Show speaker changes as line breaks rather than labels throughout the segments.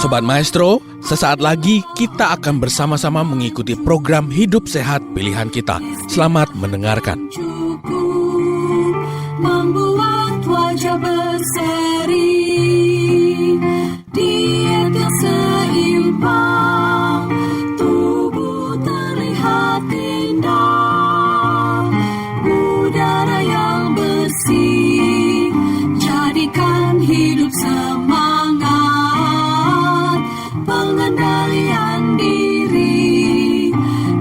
Sobat Maestro, sesaat lagi kita akan bersama-sama mengikuti program Hidup Sehat Pilihan Kita. Selamat mendengarkan.
Membuat wajah berseri, diet yang seimbang, tubuh terlihat indah, udara yang bersih, jadikan hidup semangat, pengendalian diri,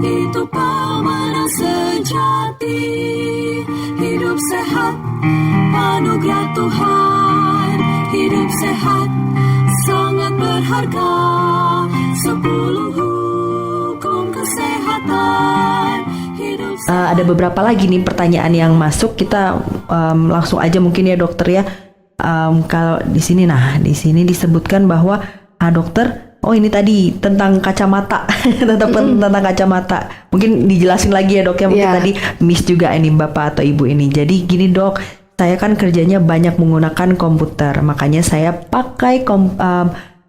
itu pemenang sejati. Hidup sehat, anugerah Tuhan. Hidup sehat, sangat berharga. 10 hukum kesehatan. Hidup sehat.
Ada beberapa lagi nih pertanyaan yang masuk. Kita langsung aja mungkin ya dokter ya. Kalau di sini disebutkan bahwa dokter, oh ini tadi tentang kacamata, tentang kacamata. Mungkin dijelasin lagi ya dok ya, mungkin tadi miss juga ini bapak atau ibu ini. Jadi gini dok, saya kan kerjanya banyak menggunakan komputer, makanya saya pakai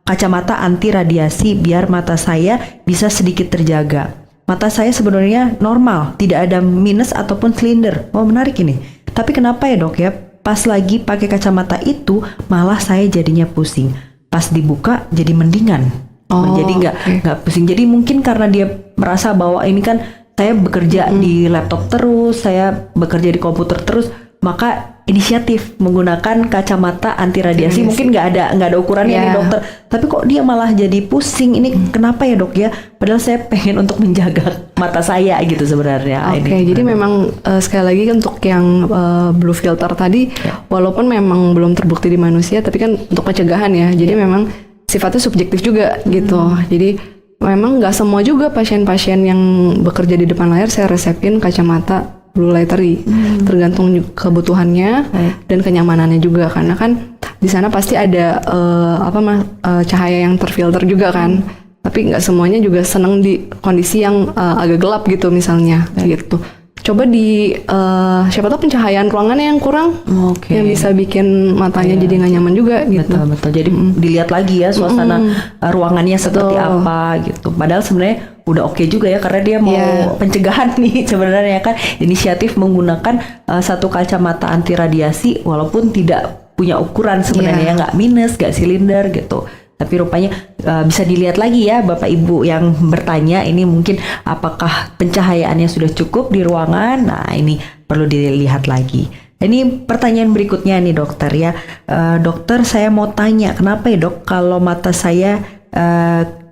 kacamata anti radiasi biar mata saya bisa sedikit terjaga. Mata saya sebenarnya normal, tidak ada minus ataupun silinder. Oh menarik ini. Tapi kenapa ya dok ya, pas lagi pakai kacamata itu malah saya jadinya pusing. Pas dibuka jadi mendingan. Jadi nggak pusing. Jadi mungkin karena dia merasa bahwa ini kan saya bekerja di laptop terus, saya bekerja di komputer terus, maka inisiatif menggunakan kacamata anti radiasi. Mungkin nggak ada ukurannya nih dokter. Tapi kok dia malah jadi pusing? Ini kenapa ya dok ya? Padahal saya pengen untuk menjaga mata saya gitu sebenarnya.
Jadi memang sekali lagi untuk yang blue filter tadi, walaupun memang belum terbukti di manusia, tapi kan untuk pencegahan ya. Jadi memang sifatnya subjektif juga gitu. Jadi memang nggak semua juga pasien-pasien yang bekerja di depan layar saya resepin kacamata blue lightery. Tergantung kebutuhannya dan kenyamanannya juga, karena kan di sana pasti ada cahaya yang terfilter juga kan. Tapi nggak semuanya juga seneng di kondisi yang agak gelap gitu misalnya gitu. Coba siapa tahu pencahayaan ruangannya yang kurang, yang bisa bikin matanya jadi nggak nyaman juga gitu.
Betul. Jadi dilihat lagi ya suasana ruangannya seperti apa gitu. Padahal sebenarnya udah oke juga ya, karena dia mau pencegahan nih sebenarnya kan, inisiatif menggunakan satu kacamata anti radiasi walaupun tidak punya ukuran sebenarnya, nggak minus, nggak silinder gitu. Tapi rupanya bisa dilihat lagi ya Bapak Ibu yang bertanya ini, mungkin apakah pencahayaannya sudah cukup di ruangan. Nah ini perlu dilihat lagi. Ini pertanyaan berikutnya nih dokter ya. Dokter, saya mau tanya, kenapa ya dok kalau mata saya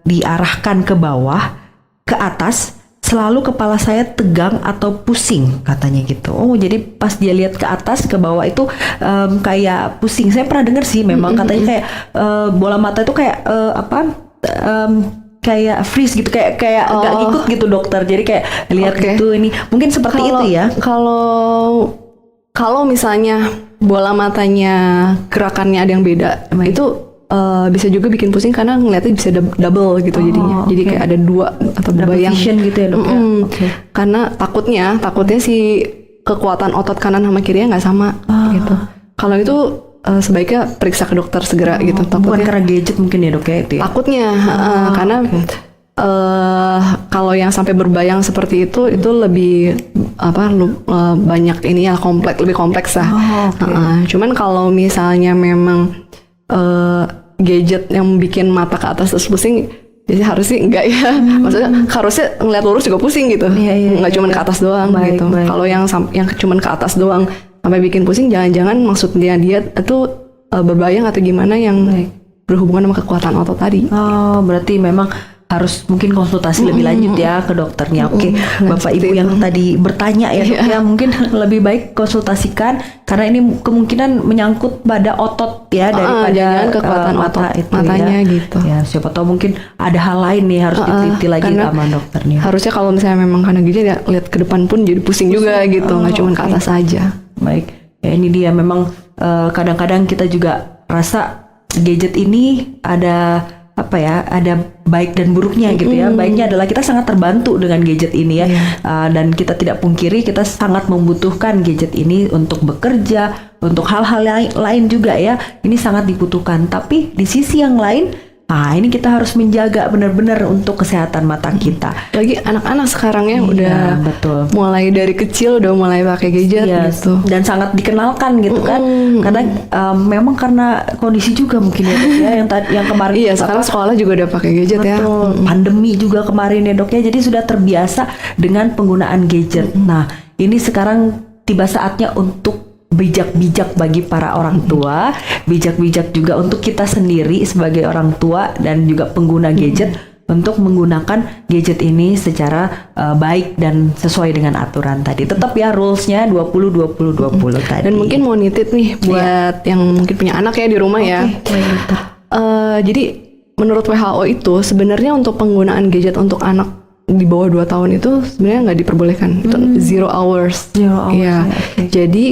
diarahkan ke bawah, ke atas, selalu kepala saya tegang atau pusing katanya gitu. Oh jadi pas dia lihat ke atas ke bawah itu kayak pusing. Saya pernah dengar sih memang katanya kayak bola mata itu kayak kayak freeze gitu, kayak nggak ngikut gitu dokter. Jadi kayak lihat gitu, ini mungkin seperti itu ya.
Kalau misalnya bola matanya gerakannya ada yang beda, itu bisa juga bikin pusing karena ngeliatnya bisa double gitu jadinya. Jadi kayak ada dua atau berbayang
gitu ya dok.
Karena takutnya si kekuatan otot kanan sama kirinya nggak sama gitu. Kalau itu sebaiknya periksa ke dokter segera gitu.
Bukan karena gadget mungkin ya dok ya itu ya?
Takutnya karena kalau yang sampai berbayang seperti itu lebih banyak ini ya, lebih kompleks lah. Cuman kalau misalnya memang gadget yang bikin mata ke atas terus pusing, jadi harusnya enggak ya. Maksudnya harusnya ngeliat lurus juga pusing gitu. Nggak cuma ke atas doang gitu. Kalau yang cuma ke atas doang sampai bikin pusing, jangan-jangan maksudnya dia itu berbayang atau gimana yang berhubungan sama kekuatan otot tadi.
Berarti memang harus mungkin konsultasi lebih lanjut ya ke dokternya. Bapak Ibu yang tadi bertanya ya dok ya, mungkin lebih baik konsultasikan karena ini kemungkinan menyangkut pada otot ya, daripada
kekuatan otot
itu
matanya
ya.
gitu.
Ya siapa tahu mungkin ada hal lain nih harus diteliti lagi sama dokternya.
Harusnya kalau misalnya memang karena gitu ya, lihat ke depan pun jadi pusing juga gitu, nggak cuma ke atas aja.
Baik, ya ini dia memang kadang-kadang kita juga rasa gadget ini ada ada baik dan buruknya gitu ya. Baiknya adalah kita sangat terbantu dengan gadget ini ya. Dan kita tidak pungkiri kita sangat membutuhkan gadget ini untuk bekerja, untuk hal-hal lain juga ya. Ini sangat dibutuhkan. Tapi di sisi yang lain Nah, ini kita harus menjaga benar-benar untuk kesehatan mata kita.
Lagi anak-anak sekarang ya
Iya,
udah
betul.
mulai dari kecil udah mulai pakai gadget
Iya,
gitu.
dan sangat dikenalkan gitu kan, karena memang karena kondisi juga mungkin ya Dok ya, yang kemarin
Iya, sekarang sekolah juga udah pakai gadget ya.
betul, pandemi juga kemarin ya Dok ya, jadi sudah terbiasa dengan penggunaan gadget. Nah, ini sekarang tiba saatnya untuk bijak-bijak bagi para orang tua, bijak-bijak juga untuk kita sendiri sebagai orang tua dan juga pengguna gadget untuk menggunakan gadget ini secara baik dan sesuai dengan aturan tadi. Tetap ya rulesnya 20-20-20 tadi.
Dan mungkin mau nitip nih buat yang mungkin punya anak ya di rumah ya.
Baik, dokter.
Jadi menurut WHO itu sebenarnya untuk penggunaan gadget untuk anak di bawah 2 tahun itu sebenarnya nggak diperbolehkan. Itu 0 hours.
0 hours,
Iya.
ya, oke.
Jadi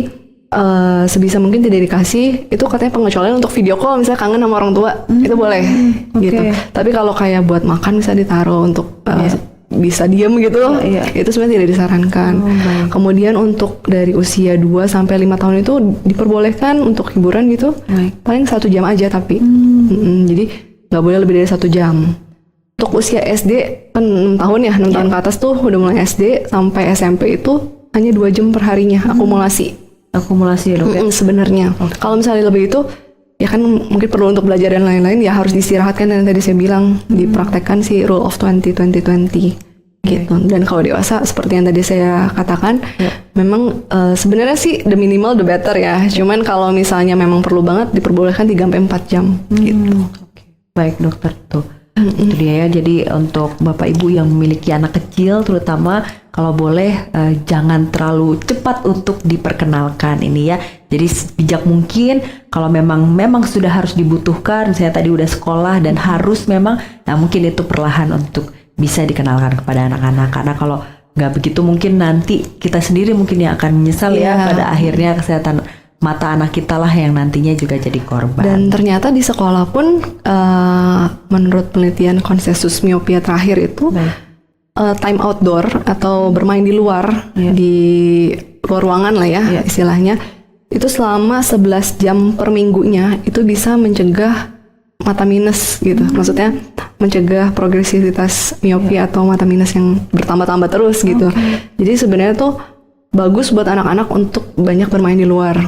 sebisa mungkin tidak dikasih. Itu katanya pengecualian untuk video call misalnya kangen sama orang tua itu boleh gitu. Tapi kalau kayak buat makan bisa ditaruh untuk bisa diem gitu, itu sebenarnya tidak disarankan. Kemudian untuk dari usia 2 sampai 5 tahun itu diperbolehkan untuk hiburan gitu, paling 1 jam aja tapi, jadi nggak boleh lebih dari 1 jam. Untuk usia SD kan 6 tahun ya, 6 tahun ke atas tuh udah mulai SD sampai SMP itu hanya 2 jam per harinya akumulasi.
Akumulasi ya Dok ya?
Sebenarnya. Kalau misalnya lebih itu ya kan mungkin perlu untuk belajar dan lain-lain ya harus diistirahatkan dan tadi saya bilang dipraktekkan si rule of 20-20-20 gitu. Dan kalau dewasa seperti yang tadi saya katakan memang sebenarnya sih the minimal the better ya. Cuman kalau misalnya memang perlu banget diperbolehkan 3-4 jam gitu.
Baik dokter tuh. Itu dia ya. Jadi untuk Bapak Ibu yang memiliki anak kecil terutama kalau boleh jangan terlalu cepat untuk diperkenalkan ini ya. Jadi bijak mungkin kalau memang sudah harus dibutuhkan, saya tadi udah sekolah dan harus memang, nah mungkin itu perlahan untuk bisa dikenalkan kepada anak-anak. Karena kalau nggak begitu mungkin nanti kita sendiri mungkin yang akan menyesal ya pada akhirnya kesehatan mata anak kita lah yang nantinya juga jadi korban.
Dan ternyata di sekolah pun menurut penelitian konsensus miopia terakhir itu time outdoor atau bermain di luar di luar ruangan lah ya istilahnya itu selama 11 jam per minggunya itu bisa mencegah mata minus gitu. Maksudnya mencegah progresivitas miopia atau mata minus yang bertambah-tambah terus gitu. Jadi sebenarnya tuh bagus buat anak-anak untuk banyak bermain di luar.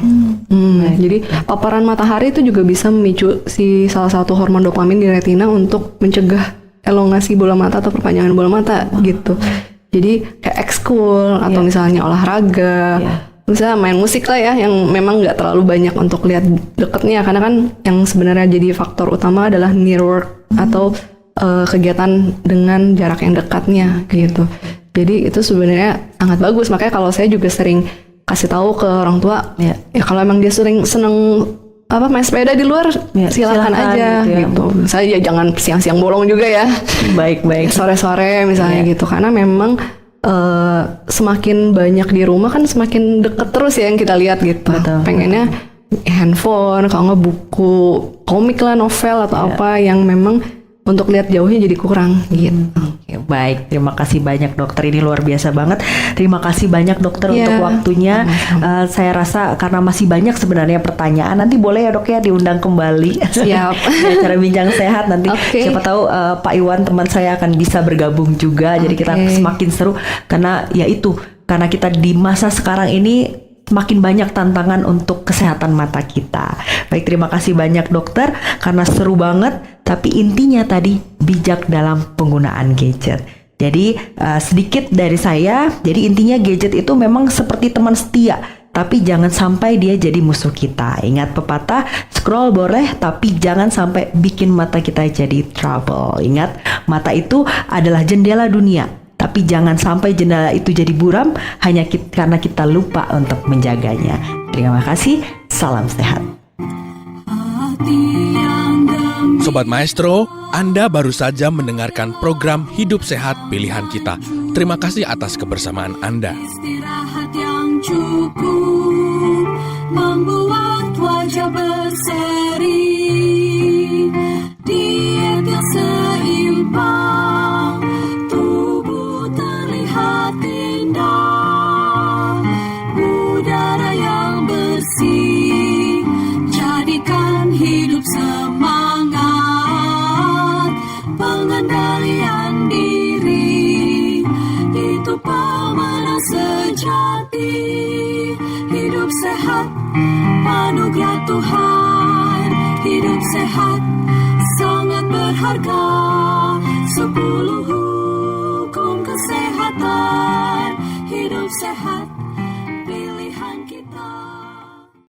Jadi paparan matahari itu juga bisa memicu si salah satu hormon dopamin di retina untuk mencegah elongasi bola mata atau perpanjangan bola mata gitu. Jadi kayak ekskul atau misalnya olahraga, misalnya main musik lah ya yang memang nggak terlalu banyak untuk lihat deketnya karena kan yang sebenarnya jadi faktor utama adalah near work atau kegiatan dengan jarak yang dekatnya gitu. Jadi itu sebenarnya sangat bagus. Makanya kalau saya juga sering kasih tahu ke orang tua, ya kalau emang dia seneng main sepeda di luar, silakan aja gitu. Saya ya jangan siang-siang bolong juga ya. Baik-baik. Sore-sore misalnya gitu. Karena memang semakin banyak di rumah kan semakin deket terus ya yang kita lihat gitu. Pengennya handphone, kalau nggak buku, komik lah, novel atau apa yang memang untuk lihat jauhnya jadi kurang gitu.
Baik, terima kasih banyak dokter, ini luar biasa banget. Terima kasih banyak dokter untuk waktunya. Saya rasa karena masih banyak sebenarnya pertanyaan, nanti boleh ya dok ya diundang kembali.
Siap.
Acara bincang sehat nanti. Siapa tahu Pak Iwan teman saya akan bisa bergabung juga. Jadi kita semakin seru karena ya itu karena kita di masa sekarang ini makin banyak tantangan untuk kesehatan mata kita. Baik, terima kasih banyak dokter karena seru banget. Tapi intinya tadi bijak dalam penggunaan gadget. Jadi sedikit dari saya. Jadi intinya gadget itu memang seperti teman setia. Tapi jangan sampai dia jadi musuh kita. Ingat pepatah, scroll boleh tapi jangan sampai bikin mata kita jadi trouble. Ingat, mata itu adalah jendela dunia. Tapi jangan sampai jendela itu jadi buram hanya karena kita lupa untuk menjaganya. Terima kasih, salam sehat.
Sobat Maestro, Anda baru saja mendengarkan program Hidup Sehat Pilihan Kita. Terima kasih atas kebersamaan Anda.
Istirahat yang cukup membuat wajah berseri. Diet yang seimbang, tubuh terlihat indah. Udara yang bersih, jadikan hidup semangat. sehat, anugerah Tuhan. Hidup sehat, sangat berharga. 10 hukum kesehatan, hidup sehat.